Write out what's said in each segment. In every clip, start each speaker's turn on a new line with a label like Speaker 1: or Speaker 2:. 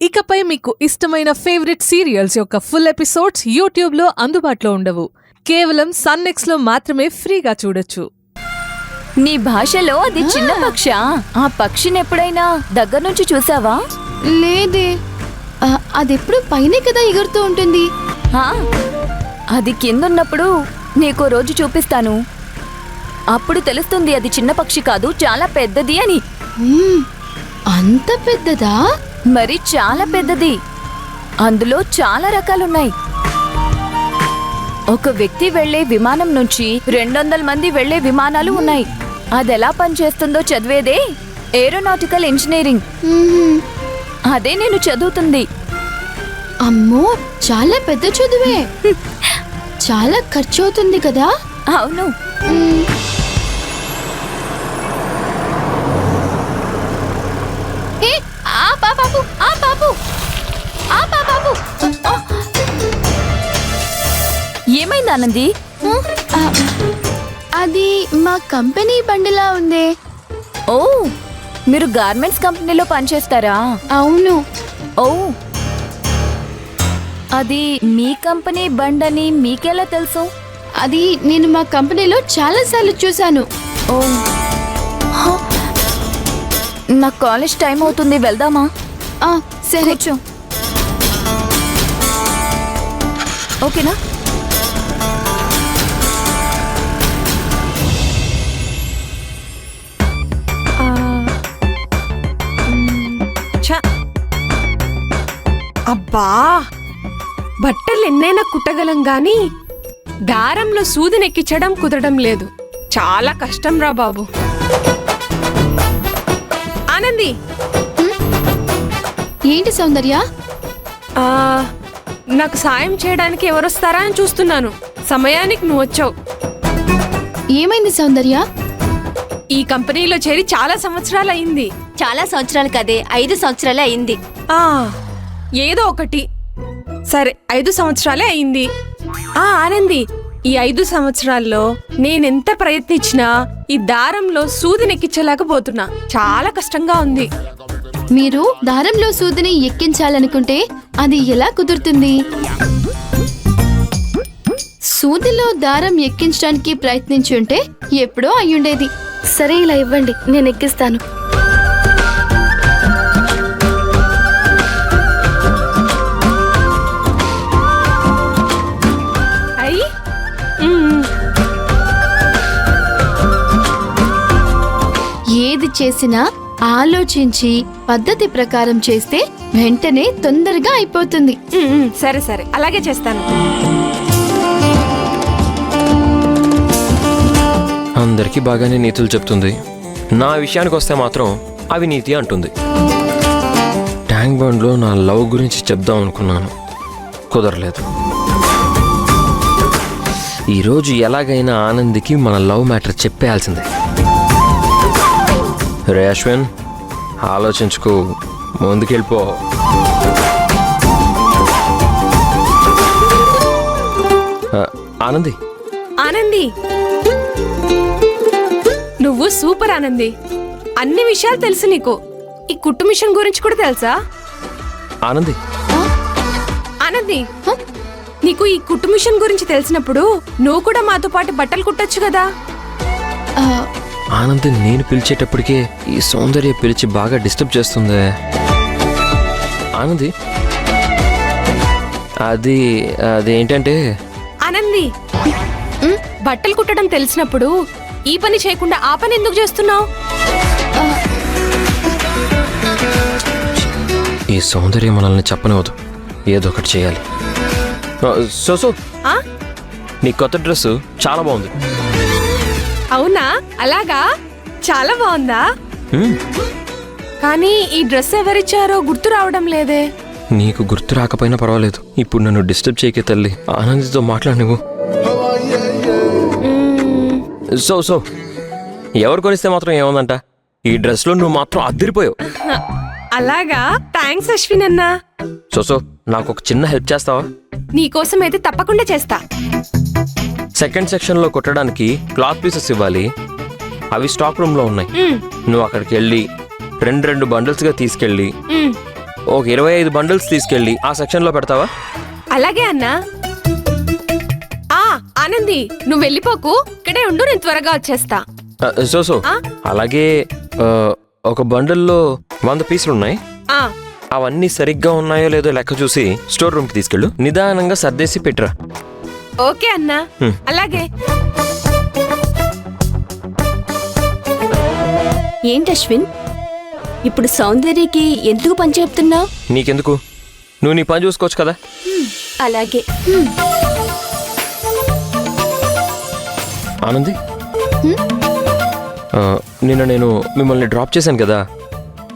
Speaker 1: ఇకపై మీకు ఇష్టమైన ఫేవరెట్ సీరియల్స్ యొక్క ఫుల్ ఎపిసోడ్స్ యూట్యూబ్లో అందుబాటులో ఉండవు. కేవలం సన్నెక్స్లో మాత్రమే ఫ్రీగా చూడొచ్చు.
Speaker 2: నీ భాషలో అది చిన్న పక్ష. ఆ పక్షిని ఎప్పుడైనా దగ్గర నుంచి చూసావా?
Speaker 3: లేదే, అదెప్పుడు పైనే కదా ఎగురుతూ ఉంటుంది.
Speaker 2: అది కిందున్నప్పుడు నీకో రోజు చూపిస్తాను. అప్పుడు తెలుస్తుంది అది చిన్న పక్షి కాదు, చాలా పెద్దది అని.
Speaker 3: అంత పెద్దదా?
Speaker 2: మరి చాలా పెద్దది. అందులో చాలా రకాలున్నాయి. ఒక వ్యక్తి వెళ్లే విమానం నుంచి 200 మంది వెళ్లే విమానాలు ఉన్నాయి. అదెలా పనిచేస్తుందో చదివేదే ఏరోనాటికల్ ఇంజనీరింగ్. అదే నేను చదువుతుంది.
Speaker 3: అమ్మో, చాలా పెద్ద చదువే. చాలా ఖర్చు అవుతుంది కదా?
Speaker 2: అవును. ఏమైంది ఆనంది?
Speaker 3: అది మా కంపెనీ బండిలా ఉందే.
Speaker 2: ఓ, మీరు గార్మెంట్స్ కంపెనీలో పనిచేస్తారా?
Speaker 3: అవును.
Speaker 2: ఓ, అది మీ కంపెనీ బండని మీకెలా తెలుసు?
Speaker 3: అది నేను మా కంపెనీలో చాలా సార్లు చూశాను.
Speaker 2: ఓ, నాకు కాలేజ్ టైం అవుతుంది, వెళ్దామా?
Speaker 3: సరే.
Speaker 2: కూర్చో. ఓకేనా?
Speaker 4: అబ్బా, బట్టలు ఎన్నైనా కుట్టగలం గాని దారంలో సూదినెక్కించడం కుదరడం లేదు. చాలా కష్టం రా బాబు. ఆనంది,
Speaker 3: ఏంటి సౌందర్య?
Speaker 4: నాకు సాయం చేయడానికి ఎవరొస్తారా అని చూస్తున్నాను. సమయానికి నువ్వు వచ్చావు.
Speaker 3: ఏమైంది సౌందర్య?
Speaker 4: ఈ కంపెనీలో చేరి చాలా సంవత్సరాలు అయింది.
Speaker 2: చాలా సంవత్సరాలు కదే, 5 సంవత్సరాలే అయింది.
Speaker 4: ఏదో ఒకటి. సరే, 5 సంవత్సరాలే అయింది. ఆనంది, ఈ 5 సంవత్సరాల్లో నేనెంత ప్రయత్నించినా ఈ దారంలో సూదినెక్కించలేకపోతున్నా. చాలా కష్టంగా ఉంది.
Speaker 3: మీరు దారంలో సూదిని ఎక్కించాలనుకుంటే అది ఎలా కుదురుతుంది? సూదిలో దారం ఎక్కించడానికి ప్రయత్నించుంటే ఎప్పుడో అయ్యుండేది.
Speaker 5: సరే, ఇలా ఇవ్వండి, నేను ఎక్కిస్తాను.
Speaker 3: ఏది చేసినా ఆలోచించి పద్ధతి ప్రకారం చేస్తే వెంటనే తొందరగా అయిపోతుంది.
Speaker 4: సరే సరే, అలాగే చేస్తాను.
Speaker 6: అందరికీ బాగానే నీతులు చెప్తుంది. నా విషయానికి వస్తే మాత్రం అవినీతి అంటుంది. ట్యాంక్ బండ్లో నా లవ్ గురించి చెప్దాం అనుకున్నాను, కుదరలేదు. ఈరోజు ఎలాగైనా ఆనందికి మన లవ్ మ్యాటర్ చెప్పేయాల్సిందే. రే అశ్విన్, ఆలోచించుకో, ముందుకెళ్ళిపో. ఆనంది,
Speaker 4: ఆనంది, నువ్వు సూపర్ ఆనంది. అన్ని విషయాలు తెలుసు నీకు. ఈ కుట్టు మిషన్ గురించి కూడా తెలుసా?
Speaker 6: ఆనంది,
Speaker 4: ఆనంది, నీకు ఈ కుట్టు మిషన్ గురించి తెలిసినప్పుడు నువ్వు కూడా మాతో పాటు బట్టలు కుట్టొచ్చు కదా?
Speaker 6: ఆనంది, నేను పిలిచేటప్పటికే ఈ సౌందర్య పిలిచి బాగా డిస్టర్బ్ చేస్తుంది. ఆనంది, అదేంటంటే
Speaker 4: ఆనంది, బట్టలు కుట్టడం తెలిసినప్పుడు ఈ పని చేయకుండా ఆ పని ఎందుకు చేస్తున్నావు?
Speaker 6: ఈ సౌందర్య మనల్ని చెప్పనివ్వదు, ఏదో ఒకటి చేయాలి. సో నీ కొత్త డ్రెస్ చాలా బాగుంది.
Speaker 4: అవునా? అలాగా? చాలా బాగుందా? కానీ ఈ డ్రెస్ ఎవరిచ్చారో గుర్తు రావడం లేదే.
Speaker 6: నీకు గుర్తు రాకపోయినా పర్వాలేదు, ఇప్పుడు నన్ను డిస్టర్బ్ చేయకే తల్లి. ఆనందితో మాట్లాడు నువ్వు. సో ఎవరు కొనిస్తే మాత్రం ఏముందంట? ఈ డ్రెస్ లో నువ్వు మాత్రం అద్దరిపోయావు.
Speaker 4: అలాగా? థ్యాంక్స్ అశ్విన్ అన్నా.
Speaker 6: సో నాకు ఒక చిన్న హెల్ప్ చేస్తావా?
Speaker 4: నీకోసం అయితే తప్పకుండా చేస్తా.
Speaker 6: సెకండ్ సెక్షన్ లో కుట్టడానికి క్లాత్ పీసెస్ ఇవ్వాలి. అవి స్టాక్ రూమ్ లో ఉన్నాయి. నువ్వు అక్కడికి వెళ్ళి 2 బండిల్స్ గా తీసుకెళ్ళి ఒక 25 బండిల్స్ తీసుకెళ్ళి ఆ సెక్షన్లో పెడతావా?
Speaker 4: అలాగే అన్నా. ఆనంది, నువ్వు వెళ్ళిపోకు, ఇక్కడే ఉండు, నేను త్వరగా వచ్చేస్తా.
Speaker 6: సో అలాగే ఒక బండిల్లో 100 పీసులు ఉన్నాయి. అవన్నీ సరిగ్గా ఉన్నాయో లేదో లెక్క చూసి స్టోర్ రూమ్కి తీసుకెళ్ళు. నిదానంగా సర్దేసి పెట్టరా.
Speaker 4: ఓకే అన్నా, అలాగే.
Speaker 5: ఏంటి అశ్విన్, ఇప్పుడు సౌందర్యకి ఎందుకు పని చెప్తున్నావు?
Speaker 6: నీకెందుకు? నువ్వు నీ పని చూసుకోవచ్చు కదా.
Speaker 5: అలాగే.
Speaker 6: ఆనంది, నిన్న నేను మిమ్మల్ని డ్రాప్ చేశాను కదా,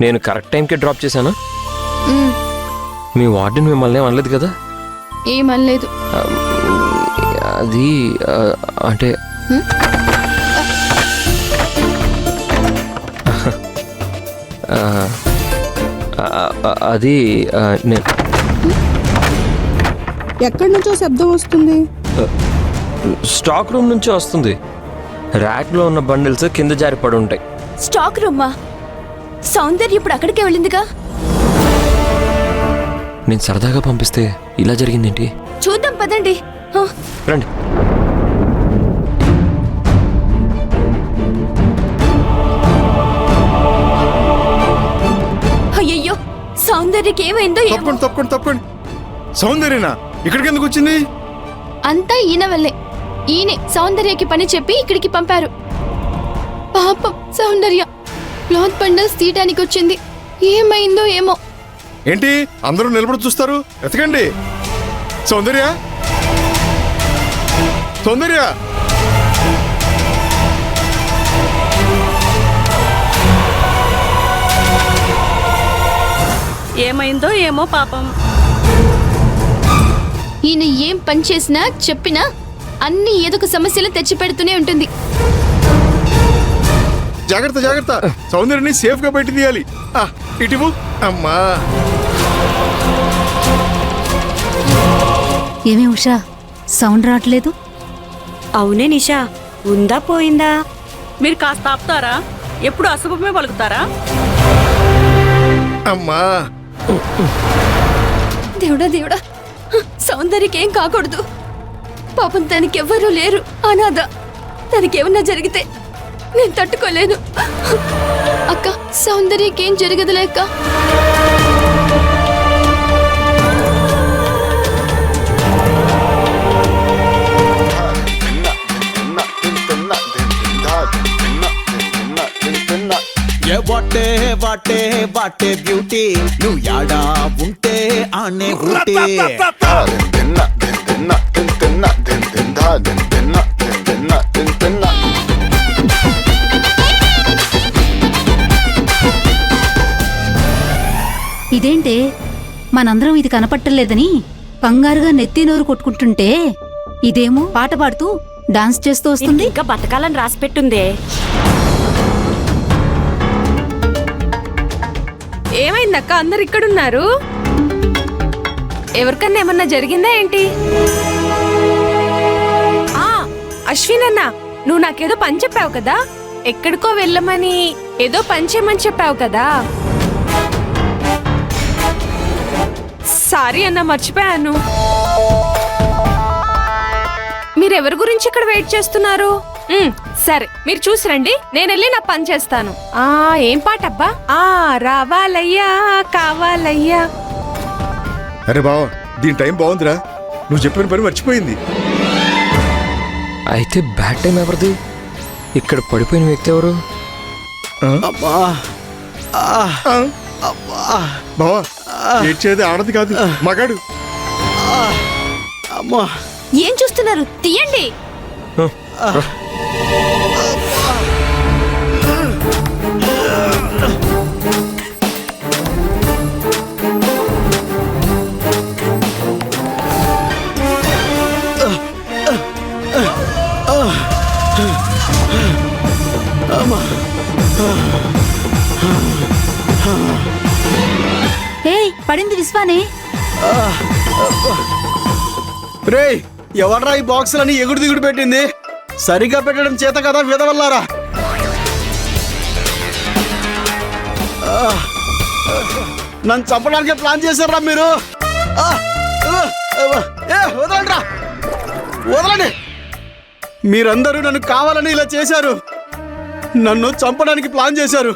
Speaker 6: నేను కరెక్ట్ టైంకే డ్రాప్ చేశానా? మీ వార్డెన్ మిమ్మల్ని అనలేదు కదా?
Speaker 3: ఏమనలేదు.
Speaker 6: అది అంటే అది
Speaker 7: ఎక్కడి నుంచో శబ్దం వస్తుంది.
Speaker 6: స్టాక్ రూమ్ నుంచి వస్తుంది. ర్యాక్ లో ఉన్న బండిల్స్ కింద జారి పడి ఉంటాయి.
Speaker 5: స్టాక్ రూమ్మా? సౌందర్య ఇప్పుడు అక్కడికే వెళ్ళిందిగా.
Speaker 6: నేను సరదాగా పంపిస్తే ఇలా జరిగిందేంటి?
Speaker 5: చూద్దాం పదండి.
Speaker 6: రండి.
Speaker 5: అయ్యయ్యో, సౌందర్యకి ఏమైందో ఏమో.
Speaker 8: తప్పండి తప్పండి తప్పండి. సౌందర్యనా ఇక్కడికి ఎందుకు వచ్చింది?
Speaker 3: అంతా ఈయన వల్లే. ఈయనే సౌందర్యకి పని చెప్పి ఇక్కడికి పంపారు. పాపం సౌందర్య క్లాత్ బండల్స్ తీయడానికి వచ్చింది. ఏమైందో ఏమో.
Speaker 8: ఏంటి అందరూ నిలబడి చూస్తారు? ఎతకండి. సౌందర్య, సౌందర్య.
Speaker 9: ఏమైందో ఏమో పాపం.
Speaker 3: ఈయన ఏం పని చేసినా చెప్పినా అన్ని ఏదో ఒక సమస్యలు తెచ్చి పెడుతూనే ఉంటుంది.
Speaker 8: జాగ్రత్త జాగ్రత్త. సౌందర్యని సేఫ్ గా పెట్టి తీయాలి. ఇటువు. అమ్మా,
Speaker 10: ఏమే ఉషా, సౌండ్ రావట్లేదు?
Speaker 9: అవునే నిషా, ఉందా పోయిందా? మీరు కాస్త ఆపుతారా? ఎప్పుడు అశుభమే పలుకుతారా?
Speaker 8: అమ్మా.
Speaker 3: దేవుడా దేవుడా, సౌందర్యకి ఏం కాకూడదు. పాపం తనకి ఎవ్వరూ లేరు, అనాథ. తనకేమన్నా జరిగితే నేను తట్టుకోలేను. అక్క, సౌందర్యకి ఏం జరగదులే అక్క.
Speaker 11: వాటే వాటే వాటే బ్యూటీ, నువ్వు యాడా ఉంటే ఆనే ఊటే.
Speaker 10: ఇదేంటే మనందరం ఇది కనపట్టలేదని కంగారుగా నెత్తి నోరు కొట్టుకుంటుంటే ఇదేమో పాట పాడుతూ డాన్స్ చేస్తూ వస్తుంది.
Speaker 9: ఇంకా బతకాలని రాసిపెట్టుందే.
Speaker 4: ఏమైందక్క, అందరు ఇక్కడున్నారు? ఎవరికన్నా ఏమన్నా జరిగిందా ఏంటి? అశ్విన్ అన్న, నువ్వు నాకేదో పని చెప్పావు కదా, ఎక్కడికో వెళ్ళమని ఏదో పని చేయమని చెప్పావు కదా. సారీ అన్న, మర్చిపోయాను. మీరెవరి గురించి ఇక్కడ వెయిట్ చేస్తున్నారు? సరే, మీరు చూసి రండి, నేను వెళ్ళి నా పని చేస్తాను. ఏం పాట అబ్బా? రావాలయ్యా కావాలయ్యా.
Speaker 8: అరే బావ, దీని టైం బాగుందిరా. నువ్వు చెప్పిన పని మర్చిపోయింది.
Speaker 6: అయితే బ్యాడ్ టైం ఎవరిది? ఇక్కడ పడిపోయిన వ్యక్తి ఎవరు?
Speaker 8: బావా, ఏడ్చేది ఆడది కాదు, మగాడు.
Speaker 11: అమ్మా,
Speaker 5: ఏం చూస్తున్నారు? తీయండి.
Speaker 10: ఏయ్, పడింది విశ్వానే.
Speaker 11: రేయ్, ఎవడ్రా ఈ బాక్సులని ఎగుడు దిగుడు పెట్టింది? సరిగ్గా పెట్టడం చేత కదా విధవల్లారా. నన్ను చంపడానికి ప్లాన్ చేశారా మీరు? వదలండి రా, వదలండి. మీరందరూ నన్ను కావాలని ఇలా చేశారు. నన్ను చంపడానికి ప్లాన్ చేశారు.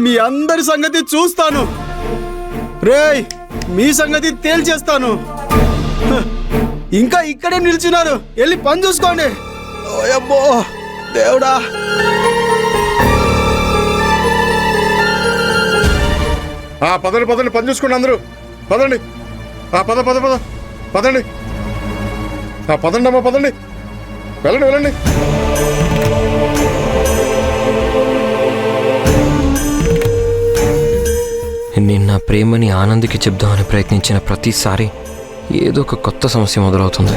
Speaker 11: మీ అందరి సంగతి చూస్తాను. రేయ్, మీ సంగతి తేల్చేస్తాను. ఇంకా ఇక్కడే నిల్చున్నారు, వెళ్ళి పని చూసుకోండి. ఓయబ్బో దేవుడా.
Speaker 8: పదండి పదండి, పని చూసుకోండి అందరూ. పదండి. పద పద పద పదండి. పదండి అమ్మా, పదండి. వెళ్ళండి వెళ్ళండి.
Speaker 6: నేను నా ప్రేమని ఆనంద్కి చెప్దామని ప్రయత్నించిన ప్రతిసారి ఏదో ఒక కొత్త సమస్య మొదలవుతుంది.